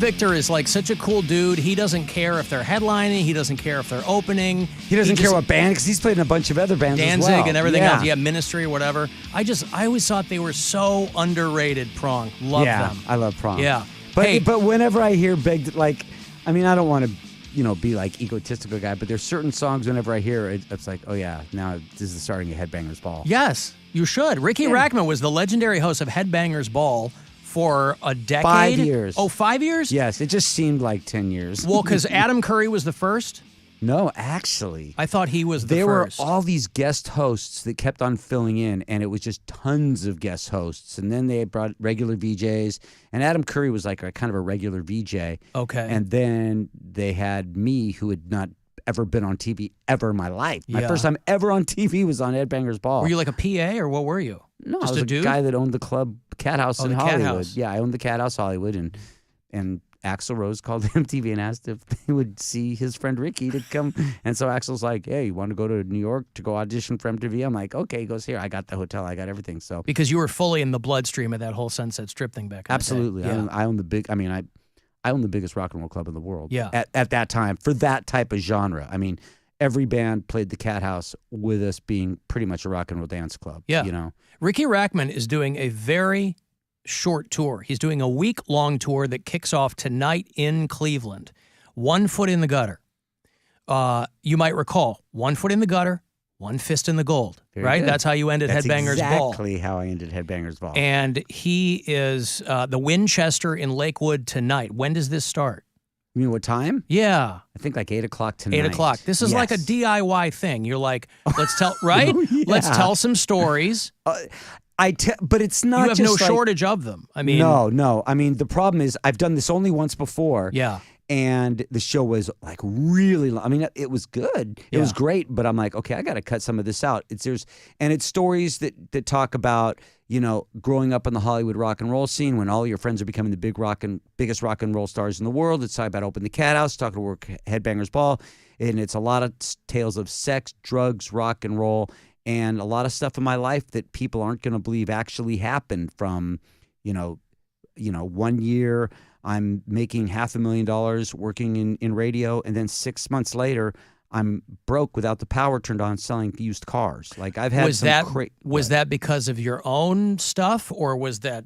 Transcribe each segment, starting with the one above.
Victor is like such a cool dude. He doesn't care if they're headlining. He doesn't care if they're opening. He doesn't care what band, because he's played in a bunch of other bands Danzig as well. and everything else. Yeah, Ministry or whatever. I always thought they were so underrated, Prong. Love them. I love Prong. Yeah. But whenever I hear big, like, I mean, I don't want to, be like egotistical guy, but there's certain songs whenever I hear it, it's like, oh yeah, now this is starting a Headbangers Ball. Yes, you should. Riki Rackman was the legendary host of Headbangers Ball for a decade. 5 years. Oh, 5 years? Yes, it just seemed like 10 years. Well, because Adam Curry was the first? No, actually. I thought he was the there first. There were all these guest hosts that kept on filling in, and it was just tons of guest hosts. And then they brought regular VJs, and Adam Curry was like a kind of a regular VJ. Okay. And then they had me, who had not ever been on TV ever in my life. My first time ever on TV was on Headbangers Ball. Were you like a PA, or what were you? No, just I was a dude? guy that owned the club Cat House in the Hollywood. Cat House. Yeah, I owned the Cat House Hollywood, and Axl Rose called MTV and asked if they would see his friend Riki to come. And so Axl's like, hey, you want to go to New York to go audition for MTV? I'm like, okay. He goes, here, I got the hotel, I got everything. So because you were fully in the bloodstream of that whole Sunset Strip thing back in absolutely. the day. I own the big. I mean, I own the biggest rock and roll club in the world. Yeah. At that time, for that type of genre. I mean, every band played the Cat House with us being pretty much a rock and roll dance club. Yeah. You know, Riki Rackman is doing a very short tour. He's doing a week-long tour that kicks off tonight in Cleveland. 1 foot in the gutter. You might recall, 1 foot in the gutter, 1 fist in the gold. Very right? good. That's how you ended Headbangers Ball. Exactly how I ended Headbangers Ball. And he is the Winchester in Lakewood tonight. When does this start? You mean what time? Yeah. I think like 8 o'clock tonight. 8 o'clock. This is like a DIY thing. You're like, let's tell, right? Yeah. Let's tell some stories. But it's not. You have just no shortage of them. I mean, no. I mean, the problem is I've done this only once before. Yeah. And the show was like really long. I mean, it was good. It was great, but I'm like, okay, I got to cut some of this out. It's stories that talk about, growing up in the Hollywood rock and roll scene when all your friends are becoming the biggest rock and roll stars in the world. It's talking about opening the Cat House, talking to work Headbangers Ball, and it's a lot of tales of sex, drugs, rock and roll, and a lot of stuff in my life that people aren't going to believe actually happened. From, 1 year I'm making $500,000 working in radio, and then 6 months later I'm broke without the power turned on selling used cars. Like I've had was that because of your own stuff, or was that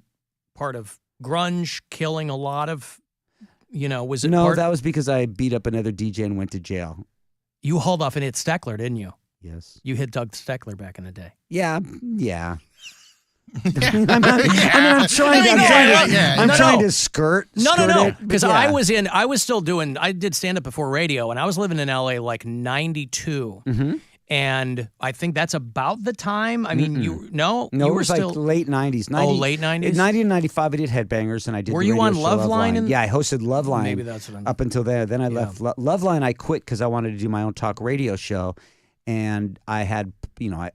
part of grunge killing a lot of, was it that was because I beat up another DJ and went to jail. You hauled off and hit Steckler, didn't you? Yes. You hit Doug Steckler back in the day. Yeah. I'm trying to skirt. No. Because I was still doing. I did stand up before radio, and I was living in LA like 92, and I think that's about the time. I mean, you were was still like late 90s. late 90s. 90 and 95, I did Headbangers, and I did. Were the you radio on show Loveline? Yeah, I hosted Loveline. Maybe that's what I'm. Up until there, then I left Loveline. I quit because I wanted to do my own talk radio show. And I had,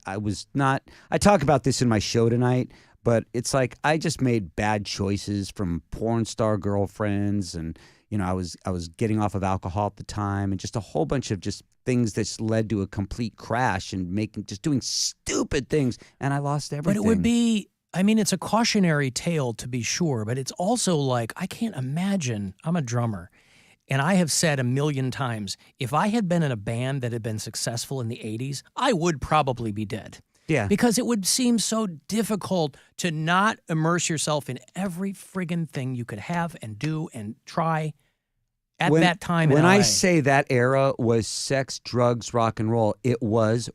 I was not, I talk about this in my show tonight, but it's like I just made bad choices from porn star girlfriends, and, I was getting off of alcohol at the time, and just a whole bunch of just things that's led to a complete crash and doing stupid things, and I lost everything. But it would be, it's a cautionary tale to be sure, but it's also like, I can't imagine, I'm a drummer. And I have said a million times, if I had been in a band that had been successful in the 80s, I would probably be dead. Yeah. Because it would seem so difficult to not immerse yourself in every friggin' thing you could have and do and try at that time in When LA. I say that era was sex, drugs, rock and roll,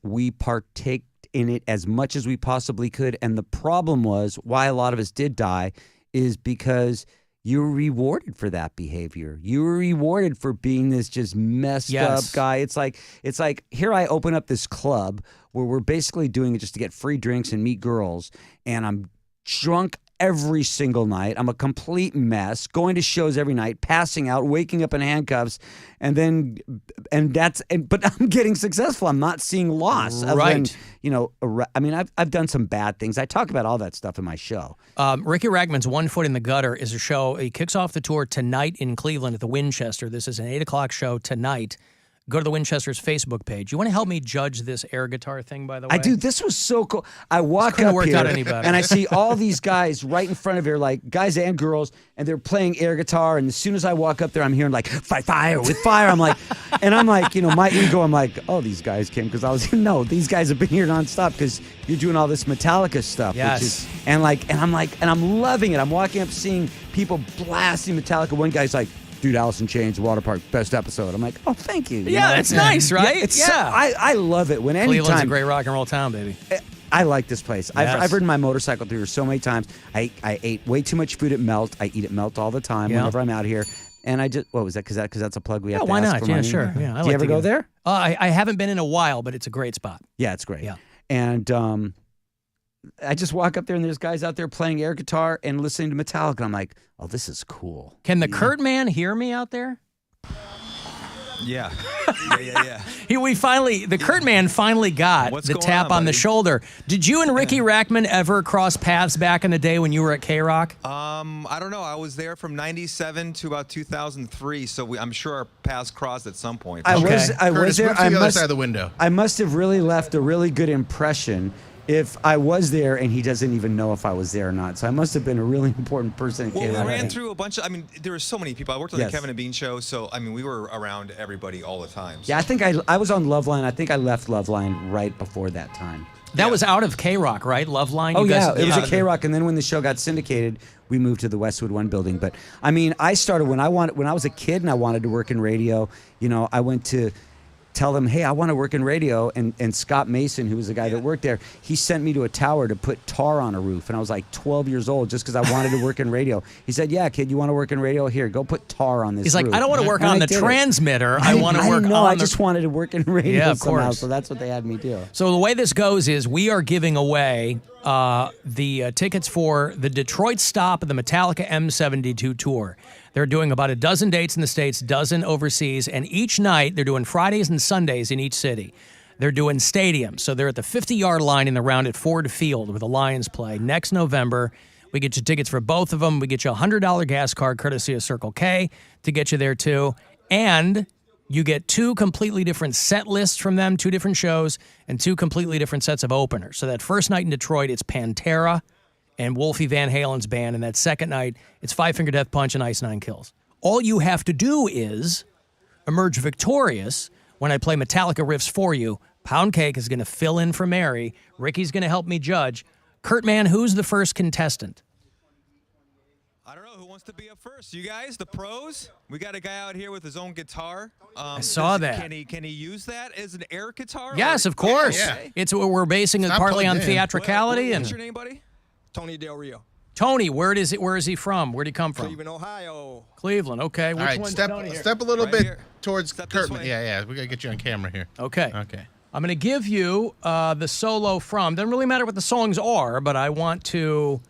we partaked in it as much as we possibly could. And the problem was, why a lot of us did die, is because you were rewarded for that behavior. You were rewarded for being this just messed up guy. It's like here I open up this club where we're basically doing it just to get free drinks and meet girls, and I'm drunk every single night. I'm a complete mess, going to shows every night, passing out, waking up in handcuffs, but I'm getting successful. I'm not seeing loss. Right. I've done some bad things. I talk about all that stuff in my show. Riki Rackman's 1 Foot in the Gutter is a show. He kicks off the tour tonight in Cleveland at the Winchester. This is an 8 o'clock show tonight. Go to the Winchester's Facebook page. You want to help me judge this air guitar thing, by the way? I do. This was so cool. I walk up worked here out any better. and I see all these guys right in front of here, like guys and girls, and they're playing air guitar. And as soon as I walk up there, I'm hearing like fire with fire. I'm like, my ego. I'm like, oh, these guys came because I was no, these guys have been here nonstop because you're doing all this Metallica stuff. Yes. Which is, and I'm loving it. I'm walking up seeing people blasting Metallica. One guy's like, dude, Alice in Chains, Water Park, best episode. I'm like, oh, thank you. Yeah, it's nice, right? I love it. When Cleveland's anytime a great rock and roll town, baby. I like this place. Yes. I've ridden my motorcycle through here so many times. I ate way too much food at Melt. I eat at Melt all the time whenever I'm out here. And I just, what was that? Because that's a plug we have to why ask not? for Yeah, money. sure. Yeah, Do you ever go there? I haven't been in a while, but it's a great spot. Yeah, it's great. Yeah. And I just walk up there and there's guys out there playing air guitar and listening to Metallica. I'm like, oh, this is cool. Can the Kurt man hear me out there? Yeah. The Kurt man finally got What's the going tap on the buddy? shoulder. Did you and Riki Rackman ever cross paths back in the day when you were at K-Rock? I don't know. I was there from '97 to about 2003, so I'm sure our paths crossed at some point. I was Curtis, there. move to the other side of the window. I must have really left a really good impression if I was there and he doesn't even know if I was there or not. So I must have been a really important person. Well, we ran through a bunch of, there were so many people. I worked on Yes. the Kevin and Bean show, so, we were around everybody all the time. So. Yeah, I think I was on Loveline. I think I left Loveline right before that time. That was out of K-Rock, right? Loveline? Oh, You guys yeah, it was did- at K-Rock, and then when the show got syndicated, we moved to the Westwood One building. But, I started when I was a kid and I wanted to work in radio. I went to tell them, hey, I want to work in radio. And Scott Mason, who was the guy that worked there, he sent me to a tower to put tar on a roof. And I was like 12 years old just because I wanted to work in radio. He said, yeah, kid, you want to work in radio? Here, go put tar on this He's like, roof. I don't want to work And on I the did it. transmitter. I want to work didn't know. on I the... just wanted to work in radio Yeah, of somehow. course. So that's what they had me do. So the way this goes is we are giving away the tickets for the Detroit stop of the Metallica M72 tour. They're doing about a dozen dates in the States, dozen overseas, and each night they're doing Fridays and Sundays in each city. They're doing stadiums. So they're at the 50-yard line in the round at Ford Field where the Lions play. Next November, we get you tickets for both of them. We get you a $100 gas card courtesy of Circle K to get you there too. And you get two completely different set lists from them, two different shows, and two completely different sets of openers. So that first night in Detroit, it's Pantera and Wolfie Van Halen's band. And that second night, it's Five Finger Death Punch and Ice Nine Kills. All you have to do is emerge victorious when I play Metallica riffs for you. Poundcake is going to fill in for Mary. Riki's going to help me judge. Kurt, man, who's the first contestant? I don't know. Who wants to be up first? You guys, the pros? We got a guy out here with his own guitar. I saw that. Can he use that as an air guitar? Yes, of course. Yeah. It's we're basing it not partly on plugged in. theatricality. What's And your name, buddy? Tony Del Rio, Tony, where is he from? Where'd he come from? Cleveland, Ohio. Cleveland. Okay. All right, one's step Tony here? a little Right bit here. towards Step this Kurtman. way. Yeah. We got to get you on camera here. Okay. Okay. I'm going to give you the solo from. Doesn't really matter what the songs are, but I want to.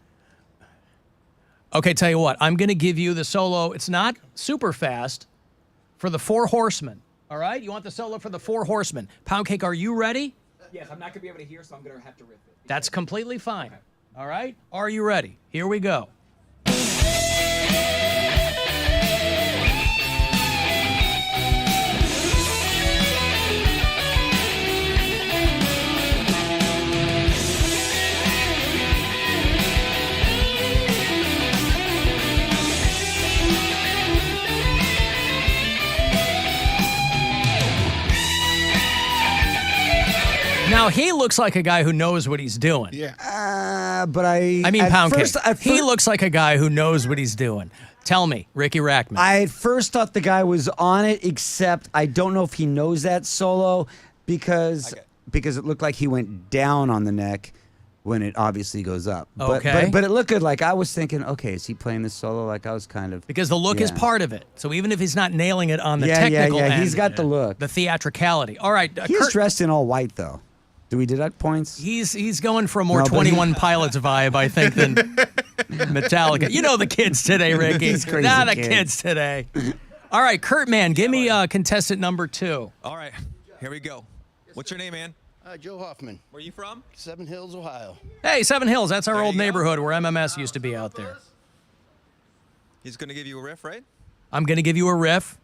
Okay, tell you what. I'm going to give you the solo. It's not super fast for the Four Horsemen. All right? You want the solo for the Four Horsemen. Poundcake, are you ready? Yes, I'm not going to be able to hear, so I'm going to have to riff it. That's completely fine. All right? Are you ready? Here we go. Now, he looks like a guy who knows what he's doing. Yeah. But I I mean, at Poundcake. first- at He fir- looks like a guy who knows what he's doing. Tell me, Riki Rackman. I at first thought the guy was on it, except I don't know if he knows that solo because it looked like he went down on the neck when it obviously goes up. Okay. But it looked good. Like I was thinking, okay, is he playing this solo? Like I was kind of Because the look is Yeah. part of it. So even if he's not nailing it on the Yeah, technical yeah, end, he's got the look. the theatricality. All right, He's Kurt, dressed in all white though. Do we deduct points? he's going for a more No, but 21 Pilots vibe, I think, than Metallica. You know the kids today, Riki. These crazy Nah, the kids. kids today. All right, Kurt, man, give me contestant number 2. All right, here we go. What's your name, man? Joe Hoffman, Where are you from? Seven Hills, Ohio. Hey, Seven Hills, that's our There old you go. neighborhood where MMS used to be out there. He's going to give you a riff, right? I'm going to give you a riff.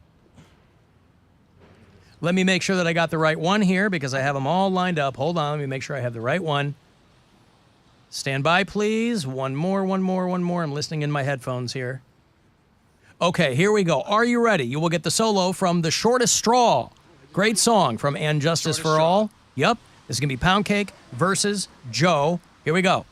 Let me make sure that I got the right one here because I have them all lined up. Hold on, let me make sure I have the right one. Stand by, please. One more. I'm listening in my headphones here. Okay, here we go. Are you ready? You will get the solo from The Shortest Straw. Great song from And Justice for All. Yep. This is going to be Poundcake versus Joe. Here we go.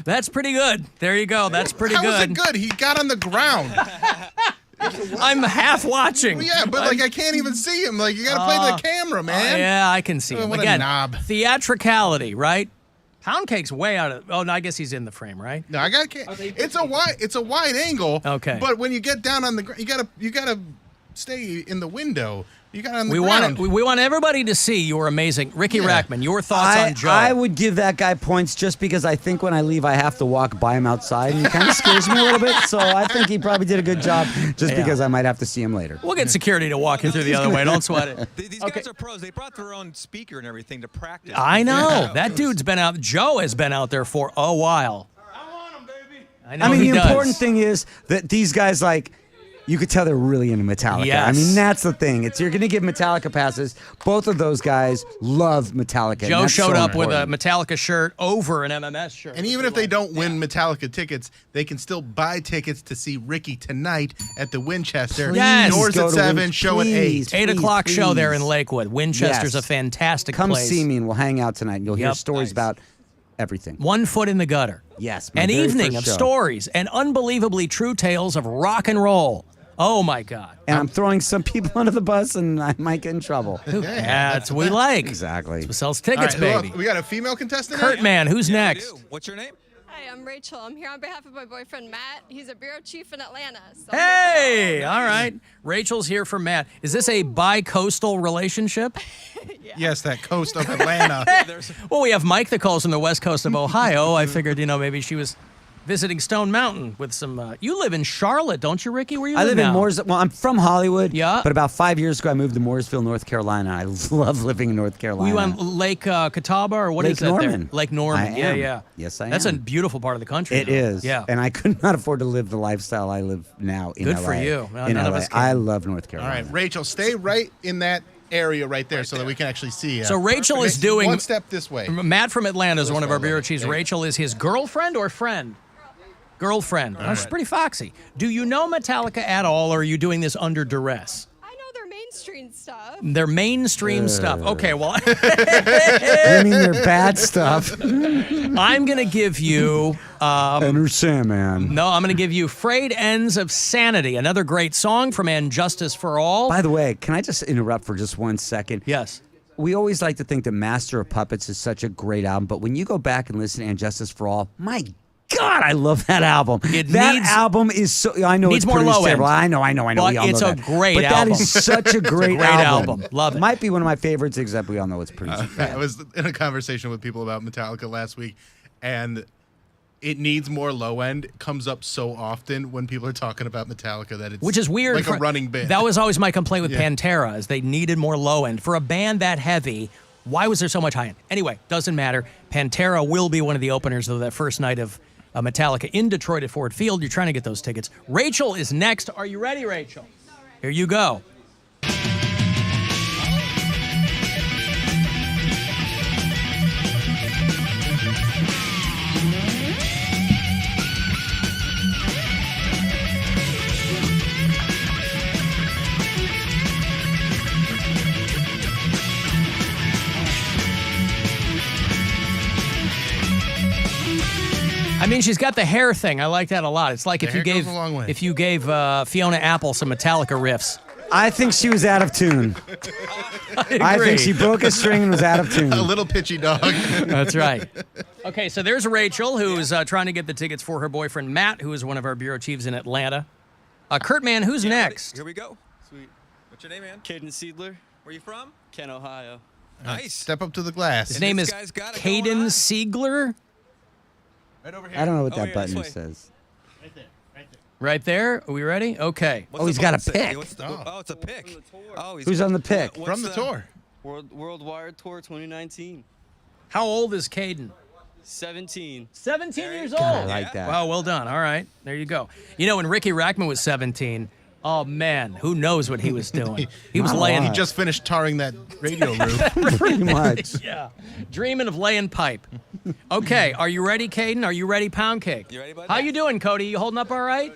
That's pretty good. There you go. That's pretty good. How was it good? He got on the ground. I'm half watching. Well, yeah, but like I can't even see him. Like you got to play the camera, man. Yeah, I can see him. What Again, a knob. theatricality, right? Poundcake's way out of. Oh no, I guess he's in the frame, right? No, I got. It's a wide angle. Okay. But when you get down on the ground, you gotta stay in the window. You got on the ground. We want everybody to see you're amazing. Riki Rackman, your thoughts on Joe? I would give that guy points just because I think when I leave, I have to walk by him outside, and he kind of scares me a little bit. So I think he probably did a good job just because I might have to see him later. We'll get security to walk you through the other way. Don't sweat it. These guys are pros. They brought their own speaker and everything to practice. I know. That dude's been out. Joe has been out there for a while. I want him, baby. I know I mean, he the does. important thing is that these guys, like, you could tell they're really into Metallica. Yes. I mean, that's the thing. You're going to give Metallica passes. Both of those guys love Metallica. Joe showed up with a important. Metallica shirt over an MMS shirt. And even if they don't win Metallica tickets, they can still buy tickets to see Riki tonight at the Winchester. Yes. Doors Go at to 7, show at 8. 8 o'clock show please. there in Lakewood. Winchester's Yes. a fantastic Come place. see me, and we'll hang out tonight, and you'll hear Yep. stories about everything. 1 foot in the gutter. Yes, my An very evening first of show. stories and unbelievably true tales of rock and roll. Oh my God. And I'm throwing some people under the bus, and I might get in trouble. That's what we like. Exactly. That's what sells All tickets, right, baby. we got a female contestant. Kurt Man, who's Yeah, we next? do. What's your name? Hi, I'm Rachel. I'm here on behalf of my boyfriend Matt. He's a bureau chief in Atlanta. So Hey, all right. Rachel's here for Matt. Is this a bi-coastal relationship? Yes, that coast of Atlanta. Well, we have Mike that calls from the west coast of Ohio. I figured, maybe she was visiting Stone Mountain with some. You live in Charlotte, don't you, Riki? Where you I live in now? Mooresville. Well, I'm from Hollywood. Yeah. But about 5 years ago, I moved to Mooresville, North Carolina. I love living in North Carolina. Were you on Lake Catawba or what is Lake that there? Norman. Lake Norman. I Yeah, am. yeah. Yes, I That's a am. beautiful part of the country. It now. is. Yeah. And I could not afford to live the lifestyle I live now in Good LA. for you. Well, in none of LA. us can. I love North All Carolina. right, Rachel, stay right in that area right there so that we can actually see you. So Rachel is doing one step this way. Matt from Atlanta is one of our bureau There chiefs. you go. Rachel is his girlfriend or friend? Girlfriend. Oh, she's pretty foxy. Do you know Metallica at all, or are you doing this under duress? I know their mainstream stuff. Their mainstream stuff. Okay, well, I mean, they're bad stuff. I'm going to give you. Understand, man. No, I'm going to give you Frayed Ends of Sanity, another great song from And Justice for All. By the way, can I just interrupt for just 1 second? Yes. We always like to think that Master of Puppets is such a great album, but when you go back and listen to And Justice for All, my God, I love that album. It that needs- album is so. I know needs it's more produced low end. terrible. I know. But We all it's know a that. great but album. that is such a great, great album. Love it. Might be one of my favorites, except we all know it's produced. I was in a conversation with people about Metallica last week, and it needs more low end. It comes up so often when people are talking about Metallica that it's Which is weird. like a running bit. That was always my complaint with Yeah. Pantera, is they needed more low end. For a band that heavy, why was there so much high end? Anyway, doesn't matter. Pantera will be one of the openers of that first night of Metallica in Detroit at Ford Field. You're trying to get those tickets. Rachel is next. Are you ready, Rachel? Here you go. I mean, she's got the hair thing. I like that a lot. It's like The if you hair goes gave a long way. Fiona Apple some Metallica riffs. I think she was out of tune. I agree. think she broke a string and was out of tune. a little pitchy dog. That's right. Okay, so there's Rachel, who's trying to get the tickets for her boyfriend, Matt, who is one of our bureau chiefs in Atlanta. Kurt Man, who's next? Here we go. Sweet. What's your name, man? Caden Seidler, Where you from? Kent, Ohio. Nice. Step up to the glass. His And name this is guy's got it going Caden on. Siegler. Right over here. I don't know what Oh, that yeah, button this way. says. Right there. Are we ready? Okay. What's Oh, the he's got a button say? pick. What's the- oh, it's a pick. Oh, Who's on the pick? what's From the tour. Worldwide Tour 2019. How old is Caden? 17. 17 years old. God, I like that. Wow, well done. All right, there you go. You know, when Ricky Rackman was 17, oh man, who knows what he was doing? He was Not a laying, lot. He just finished tarring that radio roof. Pretty much. yeah, dreaming of laying pipe. Okay, are you ready, Caden? Are you ready, Poundcake? You ready, bud? How you doing, Cody? You holding up all right?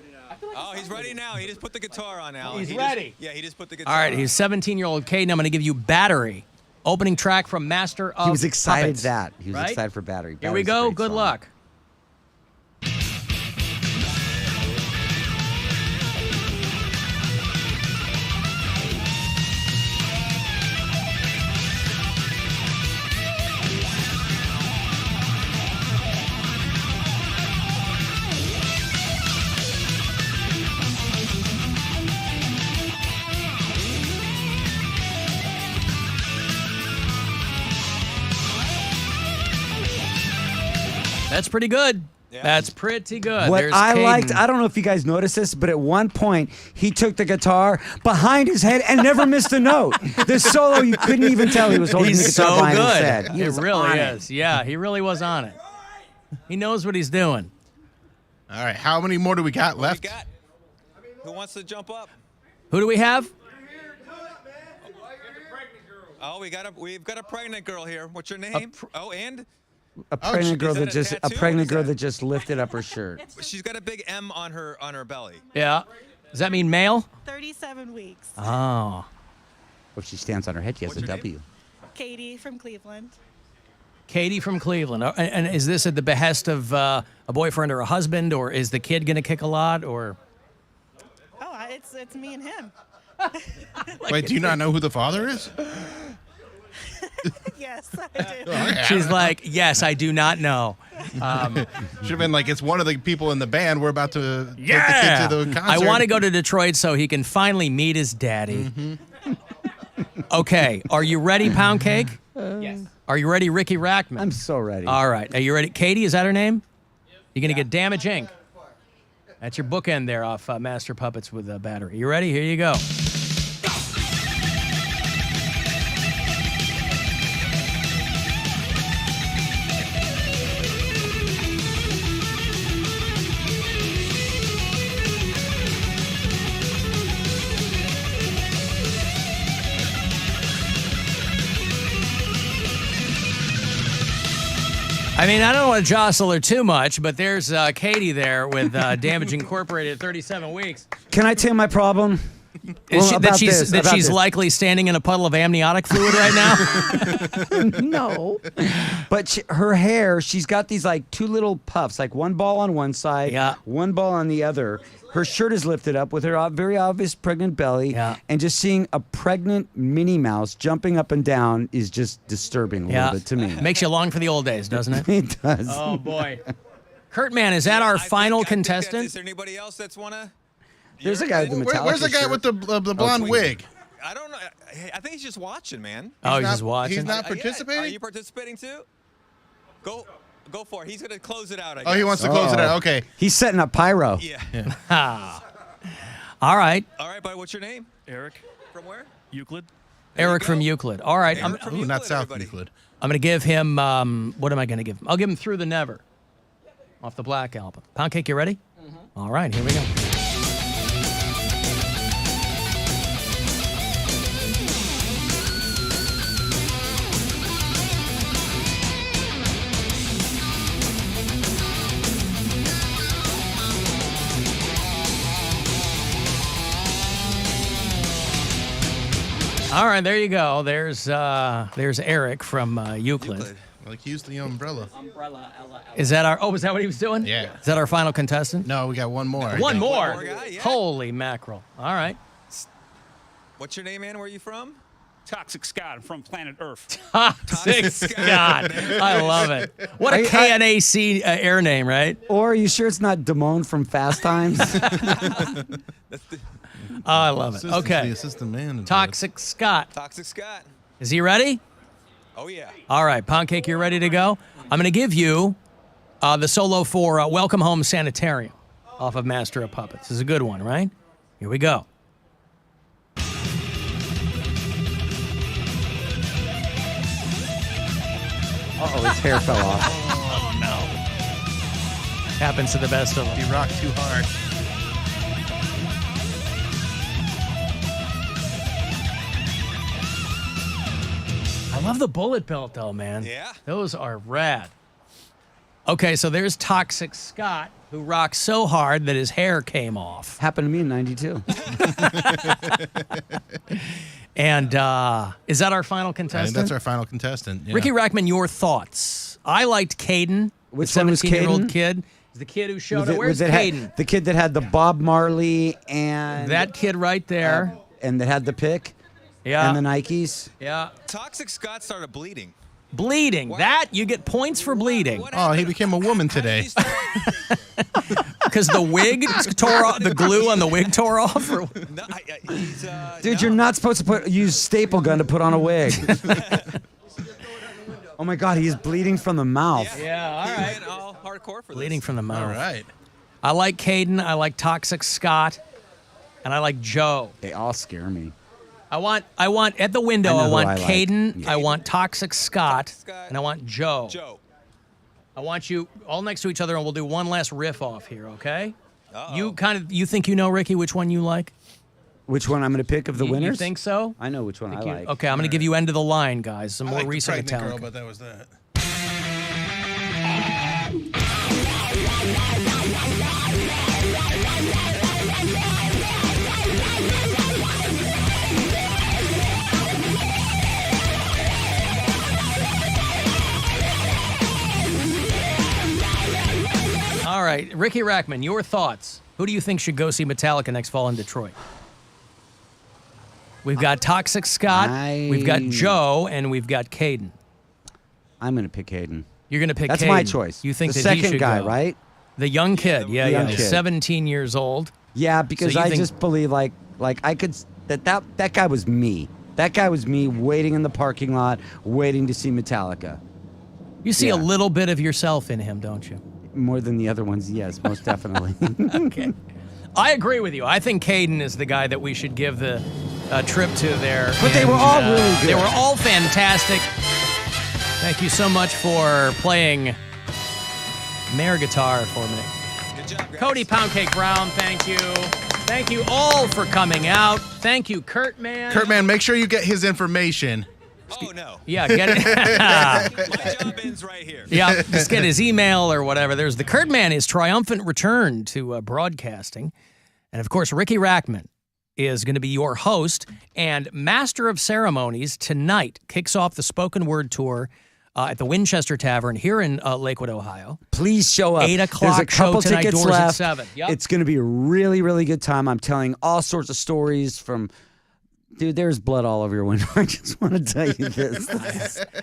Oh, he's ready now. He just put the guitar on, Alan. He's He ready. Just, yeah, he just put the guitar All right, on. he's 17-year-old Caden. I'm going to give you Battery, opening track from Master of He was excited Puppets. that. He was Right? excited for Battery. Here we Battery's a go. great Good song. luck. That's pretty good. Yeah. That's pretty good. What There's I Caden. liked, I don't know if you guys noticed this, but at one point he took the guitar behind his head and never missed a note. The solo, you couldn't even tell he was holding the He's guitar so behind his good. head. He It was really on is. Yeah, he really was on it. He knows what he's doing. All right, how many more do we got What we left? got? Who wants to jump up? Who do we have? Oh, we've got a pregnant girl here. What's your name? And A pregnant girl is that that a just tattoo? a pregnant What is girl that? that just lifted up her shirt. she's got a big M on her belly. Yeah. Does that mean male? 37 weeks. Oh. If she stands on her head, she has What's a your W. Katie from Cleveland. Katie from Cleveland. And is this at the behest of a boyfriend or a husband, or is the kid going to kick a lot, or? Oh, it's me and him. Wait, do you not know who the father is? Yes, I do. Okay. She's like, yes, I do not know. Should have been like, it's one of the people in the band. We're about to take the Yeah. kid to the concert. I want to go to Detroit so he can finally meet his daddy. Okay. Are you ready, Poundcake? Yes. Are you ready, Ricky Rackman? I'm so ready. All right. Are you ready? Katie, is that her name? You're going to get Damage Inc. That's your bookend there off Master Puppets with Battery. You ready? Here you go. I mean, I don't want to jostle her too much, but there's Katie there with Damage Incorporated 37 weeks. Can I tell you my problem? Is Well, she's about this. likely standing in a puddle of amniotic fluid right now? No. But her hair, she's got these like two little puffs, like one ball on one side, Yeah. one ball on the other. Her shirt is lifted up with her very obvious pregnant belly. Yeah. And just seeing a pregnant Minnie Mouse jumping up and down is just disturbing a little bit to me. Makes you long for the old days, doesn't it? It does. Oh, boy. Kurtman, is that our final I think that- contestant? Is there anybody else that's wanna? There's a guy with the Metallica Where's the guy shirt. with the blonde sweet. wig? I don't know. I think he's just watching, man. Oh, he's not- just watching. he's not Yeah. participating? Are you participating too? Go for it. He's gonna close it out. I guess. Oh, he wants to close it out. Okay. He's setting up pyro. Yeah. All right. All right, bud. What's your name? Eric, From where? Euclid. Eric you from go. Euclid. All right. I'm Eric from Ooh, Euclid, not South everybody. Euclid. going to give him, what am I going to give him? I'll give him Through the Never off the Black Album. Poundcake, you ready? All right, here we go. All right, there you go. There's Eric from Euclid. Like, use the umbrella. Is that our? Oh, is that what he was doing? Yeah. Is that our final contestant? No, we got one more. I One think. more. more guy, yeah. Holy mackerel! All right. What's your name, man? Where are you from? Toxic Scott. I'm from planet Earth. Toxic Scott. I love it. What a I- KNAC air name, right? Or are you sure it's not Damone from Fast Times? Oh, I love it. Assistant- Okay. The assistant manager. Toxic Scott. Toxic Scott. Is he ready? Oh, yeah. All right, Poundcake, you're ready to go? I'm going to give you the solo for Welcome Home Sanitarium off of Master of Puppets. This is a good one, right? Here we go. Uh-oh, his hair fell off. Oh, no. Happens to the best of them. You rock too hard. I love the bullet belt, though, man. Yeah. Those are rad. Okay, so there's Toxic Scott, who rocked so hard that his hair came off. Happened to me in 92. And is that our final I contestant? think that's our final contestant. Yeah. Ricky Rackman, your thoughts? I liked Caden, Which the one was 17-year-old Caden? kid. The kid who showed Was up. it- Where's was it Caden? the kid that had the Bob Marley and That kid right there. and that had the pick Yeah. and the Nikes. Yeah. Toxic Scott started bleeding. Bleeding. That, you get points for bleeding. Oh, he became a woman today. Because the wig tore off, the glue on the wig tore off? Or? No, he's, Dude, you're not supposed to use staple gun to put on a wig. Oh my God, he's bleeding from the mouth. Yeah, all He right. went all hardcore for Bleeding this. from the mouth. All right. I like Caden. I like Toxic Scott. And I like Joe. They all scare me. I want at the window, I know I who want I like. Caden, Yeah. I want Toxic Scott, Toxic Scott. and I want Joe. Joe. I want you all next to each other, and we'll do one last riff off here, okay? Uh-oh. You think you know, Ricky, which one you like? Which one I'm going to pick of the You winners? think so? I know which one I like. Okay, I'm going to give you End of the Line, guys. Some I more like the recent pregnant Metallica. girl, but that was that. All right, Ricky Rackman, your thoughts. Who do you think should go see Metallica next fall in Detroit? We've got Toxic Scott, we've got Joe, and we've got Caden. I'm going to pick Hayden. You're going to pick That's Caden. my choice. You think the that he second should guy, go. right? The young kid, the young kid. 17 years old. Yeah, because So you I think- just believe like I could that guy was me. That guy was me waiting in the parking lot, waiting to see Metallica. You see a Yeah. little bit of yourself in him, don't you? More than the other ones, yes, most definitely. Okay. I agree with you. I think Caden is the guy that we should give the trip to there. But they were all really good. They were all fantastic. Thank you so much for playing Mayor Guitar for me. Good job, guys. Cody Poundcake Brown, thank you. Thank you all for coming out. Thank you, Kurt Man. Kurt, man, make sure you get his information. Oh, no. Yeah, get it. My job ends right here. Yeah, just get his email or whatever. There's the Kurt Man, his triumphant return to broadcasting. And of course, Ricky Rackman is going to be your host. And Master of Ceremonies tonight kicks off the spoken word tour at the Winchester Tavern here in Lakewood, Ohio. Please show up. 8 o'clock There's a couple show tonight, tickets doors at left. 7. Yep. It's going to be a really, really good time. I'm telling all sorts of stories from. Dude, there's blood all over your window. I just want to tell you this.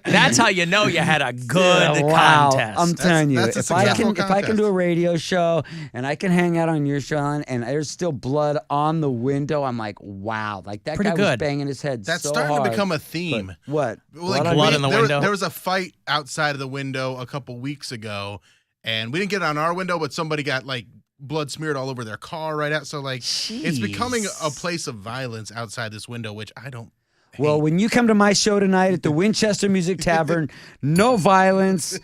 That's how you know you had a good Wow. contest. I'm telling you, that's a if I successful can contest. do a radio show and I can hang out on your show and there's still blood on the window, I'm like, wow, like that Pretty guy was good. banging his head That's so starting hard. to become a theme. But what? Like, Blood in the window? There was a fight outside of the window a couple weeks ago, and we didn't get it on our window, but somebody got like blood smeared all over their car right out. So like, it's becoming a place of violence outside this window, which I don't. Well, when you come to my show tonight at the Winchester Music Tavern, no violence.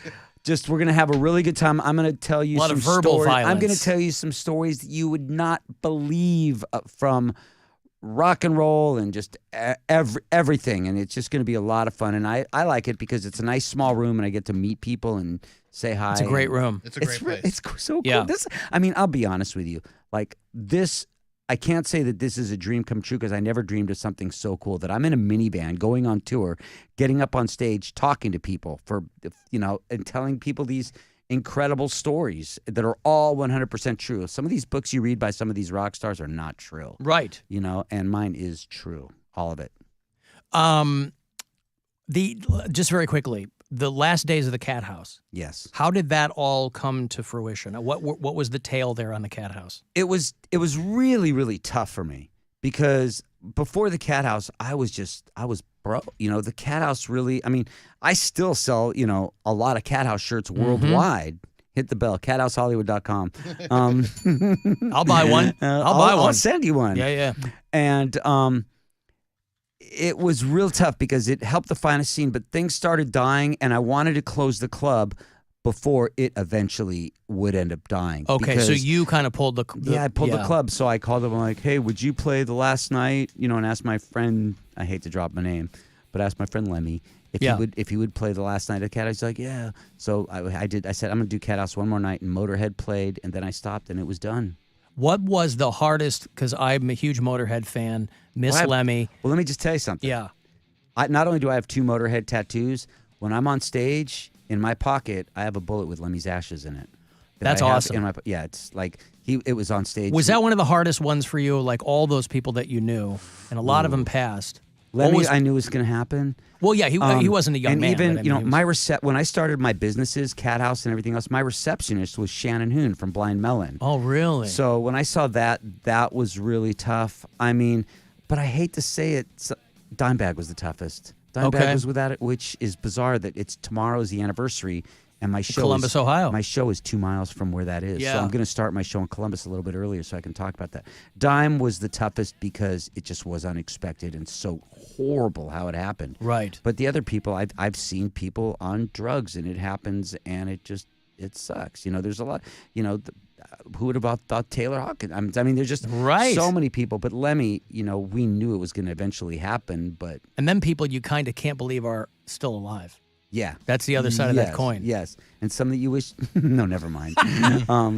Just we're gonna have a really good time. I'm gonna tell you A lot some of verbal stories. I'm gonna violence. tell you some stories that you would not believe from rock and roll and just everything. And it's just gonna be a lot of fun. And I like it because it's a nice small room and I get to meet people and say hi. It's a great room. It's a great place. It's so cool. Yeah. I mean, I'll be honest with you. Like this, I can't say that this is a dream come true because I never dreamed of something so cool that I'm in a minivan going on tour, getting up on stage, talking to people and telling people these incredible stories that are all 100% true. Some of these books you read by some of these rock stars are not true. Right. And mine is true. All of it. Just very quickly, the last days of the Cat House. Yes. How did that all come to fruition? What was the tale there on the Cat House? It was really, really tough for me because before the Cat House, I was broke. You know, the Cat House really, I mean, I still sell, you know, a lot of Cat House shirts worldwide. Hit the bell, cathousehollywood.com. I'll buy one. I'll buy one. I'll send you one. Yeah. And it was real tough because it helped the finest scene, but things started dying, and I wanted to close the club before it eventually would end up dying. Okay, so you kind of pulled the I pulled the club. So I called them, I'm like, hey, would you play the last night? You know, and asked my friend, I hate to drop my name, but asked my friend Lemmy if he would play the last night at Cat House. He's like, yeah. So I did. I said, I'm going to do Cat House one more night, and Motorhead played, and then I stopped, and it was done. What was the hardest, because I'm a huge Motorhead fan, Lemmy. Well, let me just tell you something. Yeah. Not only do I have 2 Motorhead tattoos, when I'm on stage, in my pocket, I have a bullet with Lemmy's ashes in it. That's awesome. It's like it was on stage. Was that one of the hardest ones for you? Like all those people that you knew, and a lot of them passed. Lemmy, I knew was going to happen. Well, yeah, he wasn't a young man. And even, when I started my businesses, Cat House and everything else, my receptionist was Shannon Hoon from Blind Melon. Oh, really? So when I saw that was really tough. I mean, but I hate to say it, Dimebag was the toughest. Dimebag was without it, which is bizarre that tomorrow's the anniversary, and my show Columbus, Ohio. My show is 2 miles from where that is. Yeah. So I'm going to start my show in Columbus a little bit earlier so I can talk about that. Dime was the toughest because it just was unexpected and so horrible how it happened. Right. But the other people, I've seen people on drugs, and it happens, and it sucks. You know, there's a lot, you know, who would have thought Taylor Hawkins? I mean, there's just so many people. But Lemmy, you know, we knew it was going to eventually happen. But and then people you kind of can't believe are still alive. Yeah. That's the other side of that coin. Yes. And some that you wish, no, never mind.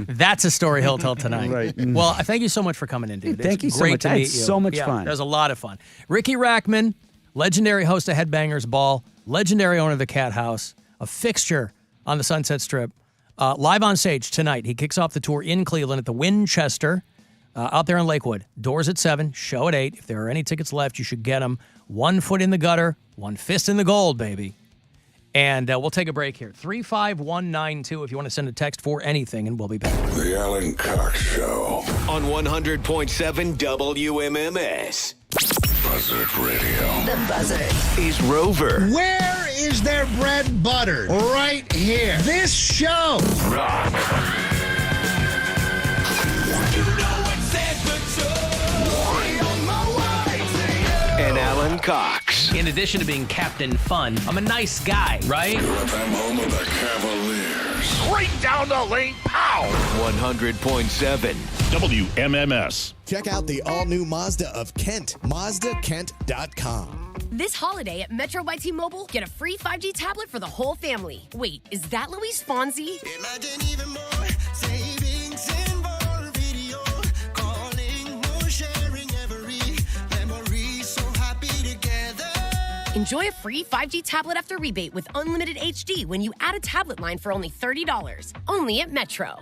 That's a story he'll tell tonight. Right. Well, thank you so much for coming in, dude. Thank you so great much. to I had meet you. so much fun. That was a lot of fun. Riki Rackman, legendary host of Headbangers Ball, legendary owner of the Cat House, a fixture on the Sunset Strip. Live on stage tonight. He kicks off the tour in Cleveland at the Winchester, out there in Lakewood. Doors at 7, show at 8. If there are any tickets left, you should get them. 1 foot in the gutter, 1 fist in the gold, baby. And we'll take a break here. 35192 if you want to send a text for anything, and we'll be back. The Alan Cox Show on 100.7 WMMS. Buzzard Radio. The Buzzard is Rover. Where is their bread buttered? Right here. This show. Rock. And Alan Cox. In addition to being Captain Fun, I'm a nice guy, right? You're at that home of the Cavaliers. Straight down the lane. Pow! 100.7 WMMS. Check out the all-new Mazda of Kent, MazdaKent.com. This holiday at Metro by T-Mobile, get a free 5G tablet for the whole family. Wait, is that Luis Fonsi? Imagine even more savings involved. Video calling, more sharing every memory. So happy together. Enjoy a free 5G tablet after rebate with unlimited HD when you add a tablet line for only $30. Only at Metro.